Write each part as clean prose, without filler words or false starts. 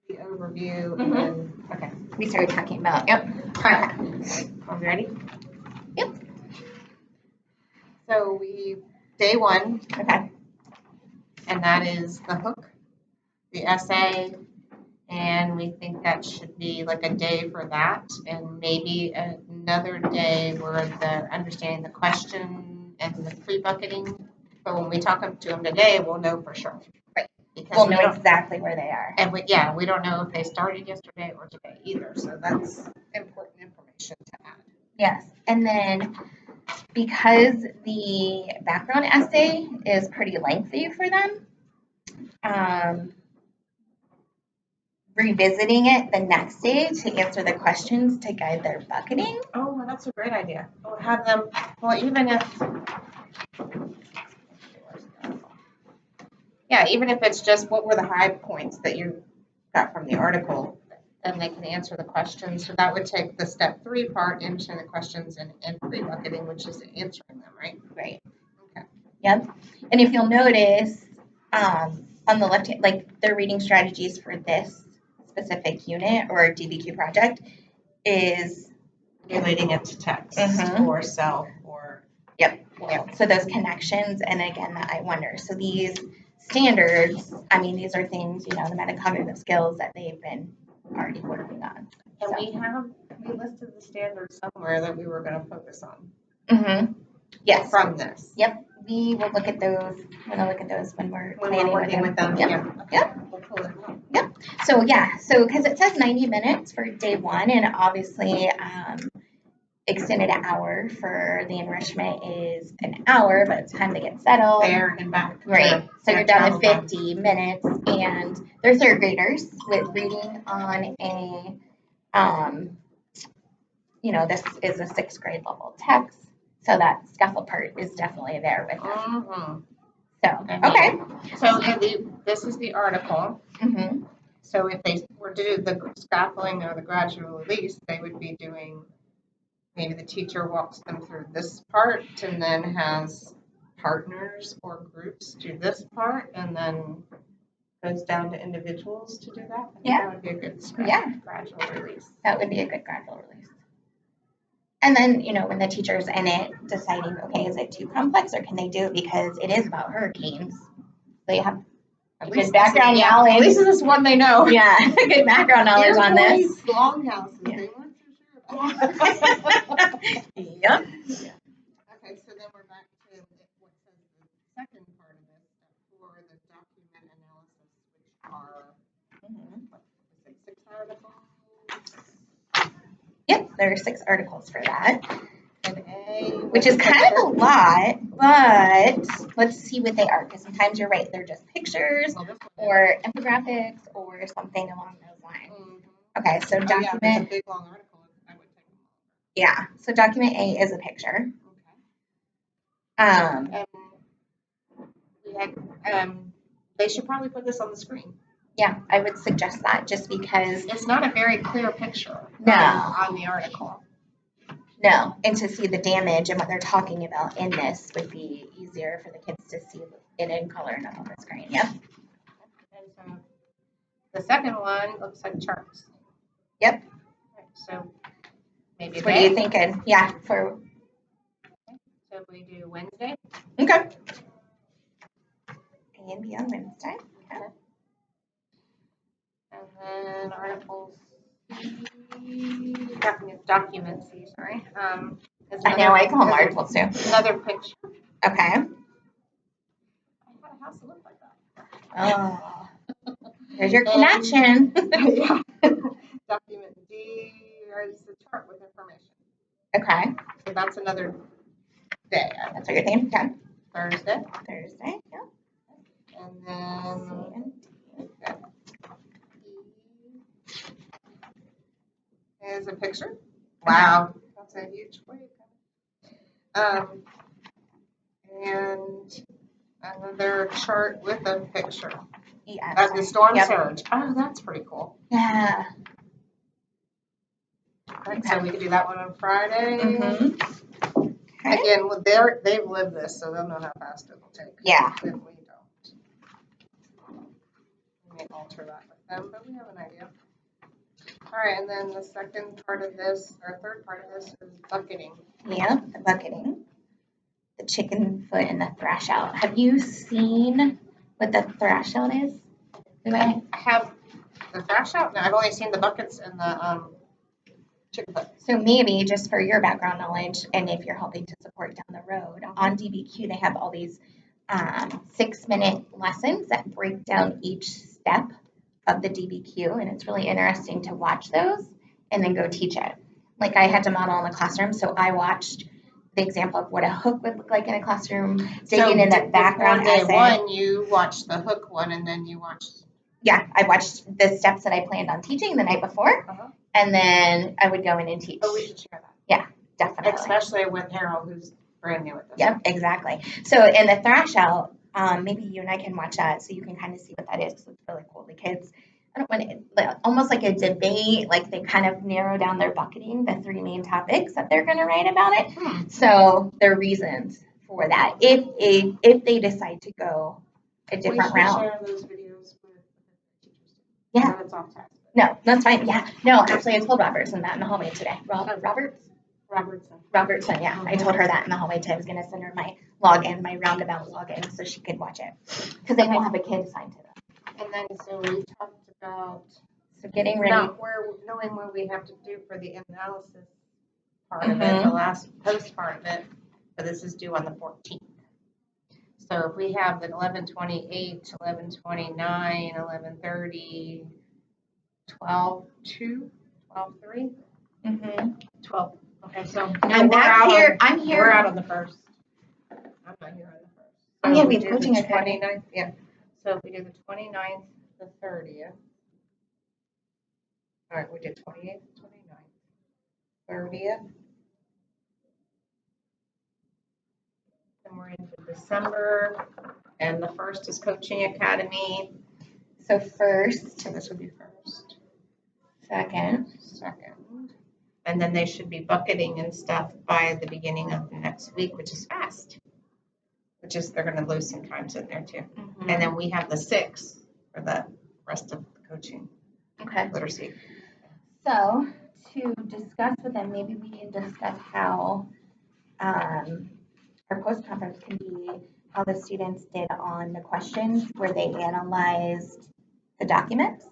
the overview, and then, okay. We started talking about, yep. Are we ready? Yep. So day one, Okay. and that is the hook, the essay, and we think that should be like a day for that, and maybe another day where they're understanding the question and the pre-bucketing. But when we talk to them today, we'll know for sure. Right. Because We'll know exactly where they are. And we don't know if they started yesterday or today either. So that's important information to add. Yes. And then because the background essay is pretty lengthy for them, revisiting it the next day to answer the questions to guide their bucketing. Oh, well, that's a great idea. We'll have them, even if it's just what were the high points that you got from the article, then they can answer the questions. So that would take the step 3 part, answering the questions and pre-bucketing, which is answering them, right? Right. Okay. Yep. And if you'll notice, on the left hand, like their reading strategies for this specific unit or DBQ project is relating it to text or self or. Yep. So those connections, and again, the I wonder. So these standards, I mean, these are things, the metacognitive skills that they've been already working on. And we listed the standards somewhere that we were going to focus on. Yes. From this. Yep. We will look at those. We're going to look at those when we're working with them. Yep. Yeah. Yep. We'll pull it up. Yep. So because it says 90 minutes for day one, and obviously extended hour for the enrichment is an hour, but it's time to get settled. There and back. Right. So you're down to 50 minutes, and they're third graders with reading on a, this is a 6th grade level text. So that scuffle part is definitely there with them. So, okay. So this is the article. So if they were to do the scaffolding or the gradual release, they would be doing, maybe the teacher walks them through this part and then has partners or groups do this part and then goes down to individuals to do that. I think that would be a good gradual release. That would be a good gradual release. And then, when the teacher's in it, deciding, okay, is it too complex or can they do it because it is about hurricanes? They have good background knowledge. At least this is one they know. Yeah, good background knowledge on this. Longhouses, they weren't so sure about that. Yep. Okay, so then we're back to what says the second part of this for the document analysis, which are 6 articles. Yep, there are 6 articles for that. Which is kind of a lot, but let's see what they are, because sometimes you're right, they're just pictures or infographics or something along those lines. Okay, so document. Yeah, it's a big long article. I would take them all. Yeah, so document A is a picture. Okay. They should probably put this on the screen. Yeah, I would suggest that just because it's not a very clear picture. No. On the article. No, and to see the damage and what they're talking about in this would be easier for the kids to see it in color and up on the screen. Yep. And so the second one looks like charts. Yep. Right, so maybe what are you thinking? Yeah, so if we do Wednesday. Okay. And be on Wednesday. Okay. And then articles. Documents, sorry. I know, I call them articles too. Another picture. Okay. I had a house that looked like that. Oh. There's your connection. Yeah. Document D is the chart with information. Okay. So that's another day. That's what you're thinking? Okay. Thursday, yeah. And then is a picture. Wow, that's a huge wave. And another chart with a picture. Yeah. Of the storm surge. Oh, that's pretty cool. Yeah. Right, so we can do that one on Friday. Okay. Again, they've lived this, so they'll know how fast it will take. Yeah. If we don't. We may alter that. them, but we have an idea. All right, and then the second part of this, or third part of this, is bucketing. Yeah, the bucketing, the chicken foot, and the thrash out. Have you seen what the thrash out is? I have the thrash out. No, I've only seen the buckets and the chicken foot. So maybe just for your background knowledge, and if you're helping to support down the road, on DBQ they have all these 6-minute lessons that break down each step of the DBQ, and it's really interesting to watch those and then go teach it. Like I had to model in the classroom, so I watched the example of what a hook would look like in a classroom, digging in that background day essay. one, you watched the hook one, and then you watched. Yeah, I watched the steps that I planned on teaching the night before, and then I would go in and teach. Oh, we should share that. Yeah, definitely. Especially with Harold, who's brand new at this. Yep, exactly. So in the thrash out, maybe you and I can watch that so you can kind of see what that is. It's really cool. The kids, I don't want it, almost like a debate, like they kind of narrow down their bucketing, the 3 main topics that they're going to write about it. So their reasons for that, if they decide to go a different route. We should share those videos with teachers. Yeah. It's off task. No, that's fine. Yeah. No, actually I told Robertson that in the hallway today. Robertson, yeah. I told her that in the hallway today. I was going to send her my login, my roundabout login, so she could watch it. Because they won't have a kid assigned to them. And then, so we talked about getting ready. Knowing what we have to do for the analysis part of it, the last post part of it, but this is due on the 14th. So if we have the 11/28, 11/29, 11/30, 12/2, 12/3, 12. Okay, so I'm back here. I'm here. We're out on the first. I'm not here on the first. So yeah, we do have coaching the at 29th. Yeah. So if we do the 29th, the 30th. All right, we did 28th, 29th, 30th. Then we're into December, and the first is Coaching Academy. So first. So this would be first. Second. And then they should be bucketing and stuff by the beginning of the next week, which is fast. They're going to lose some times in there too. And then we have the 6th for the rest of the coaching. Okay. Literacy. So to discuss with them, maybe we can discuss how our post-conference can be how the students did on the questions where they analyzed the documents.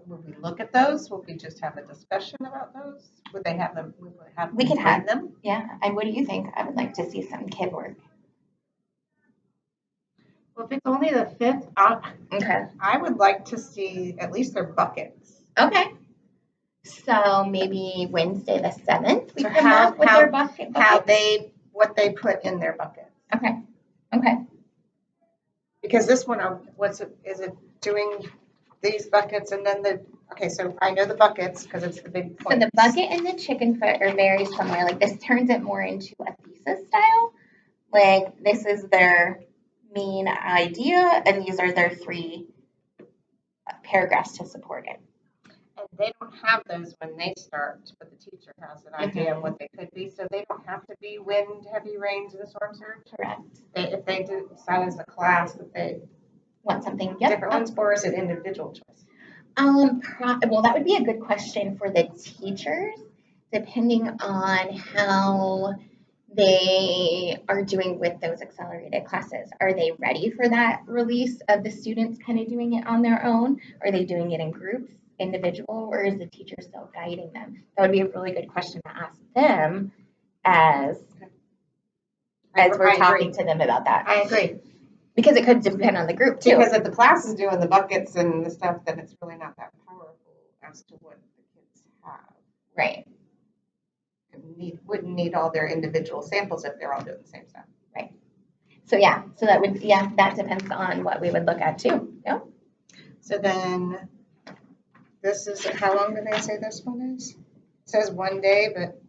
Would we look at those? Would we just have a discussion about those? Would they have them? We could have them. Yeah. And what do you think? I would like to see some kid work. Well, if it's only the 5th, okay. I would like to see at least their buckets. Okay. So maybe Wednesday the 7th we come up with their bucket. What they put in their bucket. Okay. Because this one, is it doing these buckets and then so I know the buckets because it's the big points. So the bucket and the chicken foot are very similar. Like this turns it more into a thesis style. Like this is their main idea and these are their 3 paragraphs to support it. And they don't have those when they start, but the teacher has an idea of what they could be. So they don't have to be wind, heavy rains, and storm surge. Correct. If they decide as a class that they want something different ones, or is it individual choice? Well, that would be a good question for the teachers, depending on how they are doing with those accelerated classes. Are they ready for that release of the students kind of doing it on their own? Are they doing it in groups, individual, or is the teacher still guiding them? That would be a really good question to ask them as we're talking to them about that. I agree. Because it could depend on the group too. Because if the class is doing the buckets and the stuff, then it's really not that powerful as to what the kids have. Right. Wouldn't need all their individual samples if they're all doing the same stuff. Right. So that depends on what we would look at too. Yeah. So then this is, how long do they say this one is? It says 1 day, but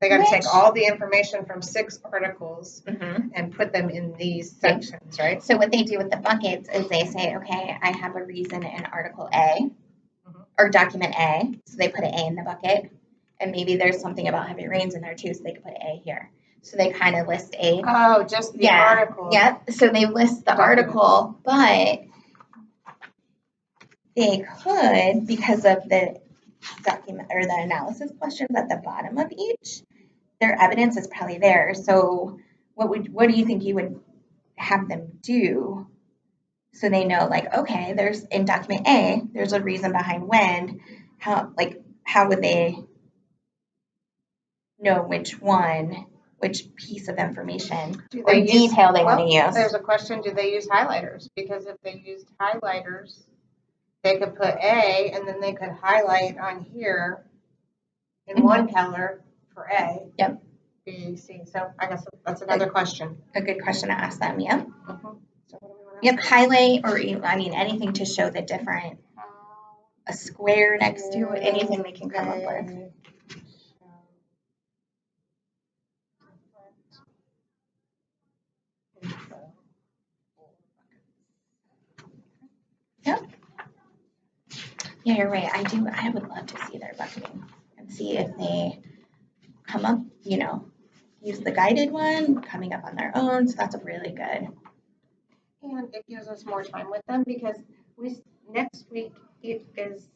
they got to take all the information from 6 articles and put them in these sections, right? So what they do with the buckets is they say, okay, I have a reason in article A or document A. So they put an A in the bucket. And maybe there's something about heavy rains in there too, so they could put an A here. So they kind of list a, Oh, just the article. Yep. So they list the Documents. article, but they could, because of the document or the analysis questions at the bottom of each, their evidence is probably there. So what do you think you would have them do? So they know, like, okay, there's in document A, there's a reason behind when. How would they know which piece of information or detail they want to use? There's a question, do they use highlighters? Because if they used highlighters, they could put A and then they could highlight on here in one color for A. Yep. B, C. So I guess that's another question. A good question to ask them, yep. So what do we want to Yep, highlight or anything to show the different, a square next to it, anything they can come up with. Yep. Yeah, you're right. I would love to see their bucketing and see if they come up, use the guided one, coming up on their own. So that's really good. And it gives us more time with them because next week it is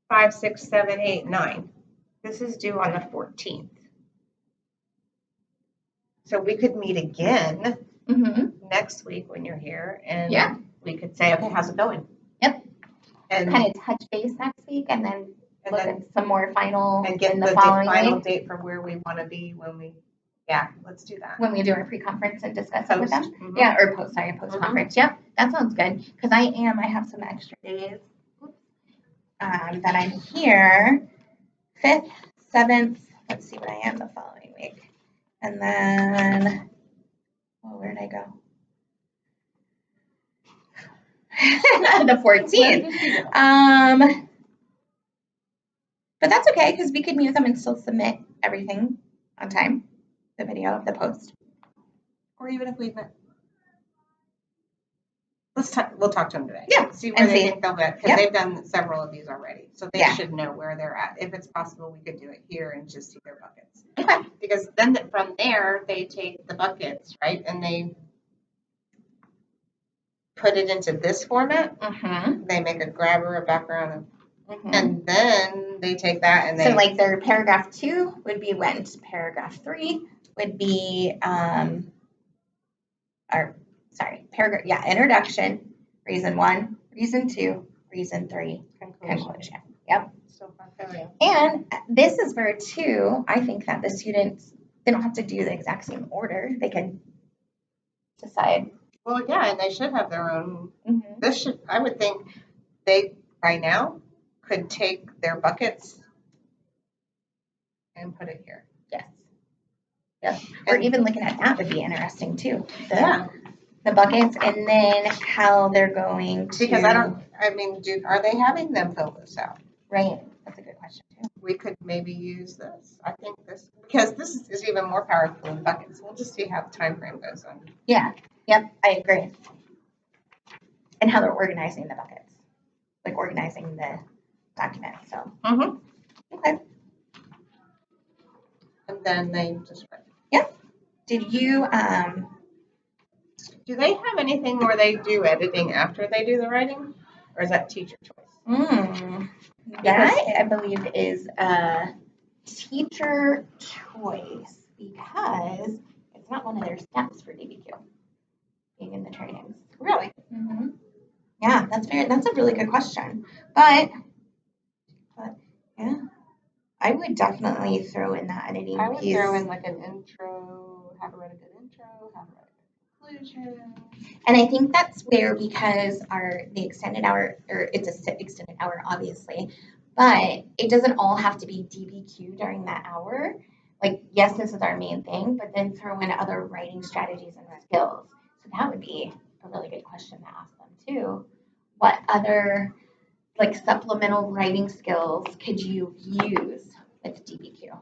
5, 6, 7, 8, 9. This is due on the 14th. So we could meet again next week when you're here, and we could say, okay, how's it going? Yep. And kind of touch base next week, and then look at some more final and get in the the following final week date from where we want to be when we. Yeah, let's do that. when we do our pre-conference and discuss it with them. Mhm. Yeah, or post-conference. Yep, that sounds good. Because I have some extra days that I'm here. 5th, 7th. Let's see what I am the following week, and then where did I go? The 14th. But that's okay because we could mute them and still submit everything on time, the video of the post. Or even if we'll talk to them today. Yeah, see where they think they'll be, because they've done several of these already, so they Yeah. should know where they're at. If it's possible, we could do it here and just see their buckets. Okay. Because then from there, they take the buckets, right, and they put it into this format. They make a grabber, a background, and then they take that and they. So like their paragraph 2 would be when paragraph 3 would be paragraph introduction, reason 1, reason 2, reason 3, conclusion. Yep. So far, and this is where too, I think that the students, they don't have to do the exact same order. They can decide. Well, yeah, and they should have their own. I would think they right now could take their buckets and put it here. Yes. Yep. Or even looking at that would be interesting too. The buckets, and then how they're going to. Because are they having them fill this out? Right. That's a good question too. We could maybe use this. I think because this is even more powerful than buckets. We'll just see how the time frame goes on. Yeah. Yep. I agree. And how they're organizing the buckets, like organizing the document. So. Okay. And then they just write. Yep. Did you do they have anything where they do editing after they do the writing? Or is that teacher choice? That I believe is a teacher choice because it's not one of their steps for DBQ being in the trainings. Really? Yeah, that's a really good question. But yeah, I would definitely throw in that editing piece. I would throw in like an intro, how to write a good intro, how to write a good conclusion. And I think that's where, because the extended hour, or it's a extended hour, obviously, but it doesn't all have to be DBQ during that hour. Like, yes, this is our main thing, but then throw in other writing strategies and skills. So that would be a really good question to ask them too. What other supplemental writing skills could you use with DBQ?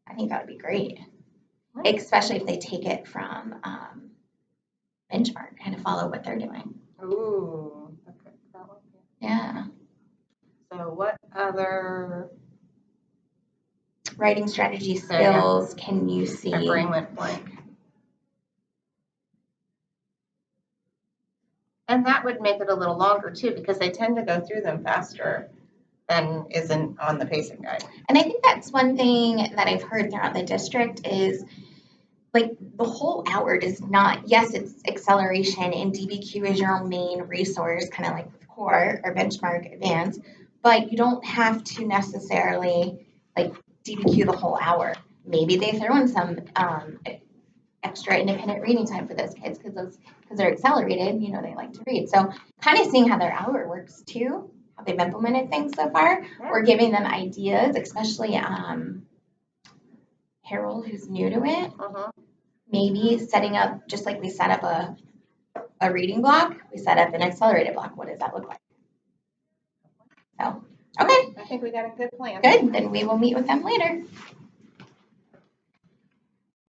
I think that would be great, especially if they take it from Benchmark, kind of follow what they're doing. Ooh, okay. That one. Yeah. So what other writing strategy There you go. skills can you see? My brain went blank. And that would make it a little longer too, because they tend to go through them faster than isn't on the pacing guide. And I think that's one thing that I've heard throughout the district is like the whole hour does not, yes, it's acceleration and DBQ is your main resource, kind of like with core or benchmark advanced, but you don't have to necessarily like DBQ the whole hour. Maybe they throw in some extra independent reading time for those kids because they're accelerated, you know, they like to read. So kind of seeing how their hour works too, how they've implemented things so far. We're giving them ideas, especially Harold, who's new to it. Maybe setting up, just like we set up a reading block, we set up an accelerated block. What does that look like? So, okay. I think we got a good plan. Good. Then we will meet with them later.